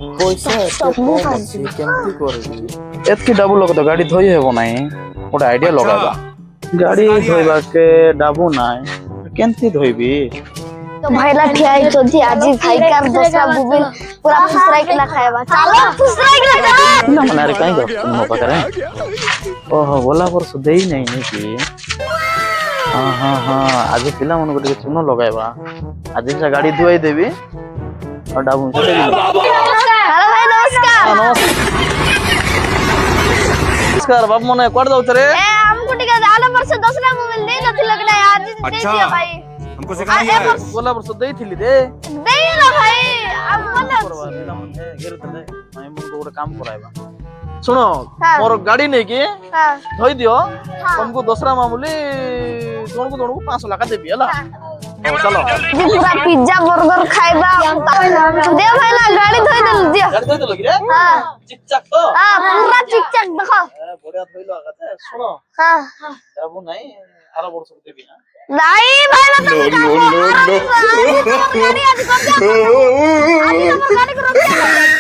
ପଇସା ଏତେ ସବୁ କମ୍ ଖାଇଛି। ଅଛି କେମିତି କରିବି? ଏତକି ଡାବୁ ଲୋକ ତ ଗାଡି ଧୋଇ ହେବ ନାହିଁ। ଗୋଟେ ଆଇଡିଆ ଲଗାଇବା। ଗାଡି ଧୋଇବା କେ ଡାବୁ ନାହିଁ କେମିତି ଧୋଇବି? तो भाईला ठिया ହେଇଛନ୍ତି ଆଜି ଖାଇକାର ଦଶଟା ବୁବିଲ ପୁରା ଫୁସରାଇକିନା ଖାଇବା ଚାଲ ଫୁସରାଇକିନା ଚାଲ ପିଲାମାନେ ଆରେ କାହିଁ ଯାଉଛନ୍ତି ମୋ ପାଖରେ? ଓହୋ ଗଲା ବର୍ଷ ଦେଇ ନାହିଁ ନାଇକି? ହଁ ହଁ ହଁ ଆଜି ପିଲାମାନଙ୍କୁ ଟିକେ ଚୂନ ଲଗାଇବା। ଆଜି ସେ ଗାଡି ଧୁଆଇ ଦେବି ଆଉ ଡାବୁ हेलो भाई नमस्कार ନମସ୍କାର ବାବୁ ମାନେ କୁଆଡେ ଯାଉଛ ରେ? ए हमको टिके आला वर्ष दसटा बुबिल दे नथिलो कि नहीं आज दे दिया भाई हमको सिखा दिया है। ଗଲା ବର୍ଷ ଦେଇଥିଲି ରେ। ଦେଇଲା ଭାଇ अब ମାନେ କରବା ପିଲାମାନେ ଘେରୁଥିଲେ ନାଇଁ ମୁଁ ଗୋଟେ କାମ କରାଇବା। ଶୁଣ ହଁ। ମୋର ଗାଡି ନେଇକି हां ଧୋଇ ଦିଅ ତମକୁ ଦଶରା ମାମୁଲି ଜଣକୁ 500 ଲେଖା ଦେବି ହେଲା। ହଉ ଚାଲ पूरा पिज्जा बर्गर खाଇବା दे भाईला गाड़ी धोई देल दिया ଗାଡି ଧୋଇଦେଲ କି ରେ? हां ଚିକ୍ ଚାକ୍ ତ? हां पूरा चिक चक देखो ବଢିଆ ଧୋଇଲ ଆକା ଶୁଣ हां ଯାବୁ ନାହିଁ ଆର ବର୍ଷକୁ ଦେବି ହଁ। नहीं भाईला तुम गाड़ी आज कर दिया आज तुम गाड़ी को रोक दिया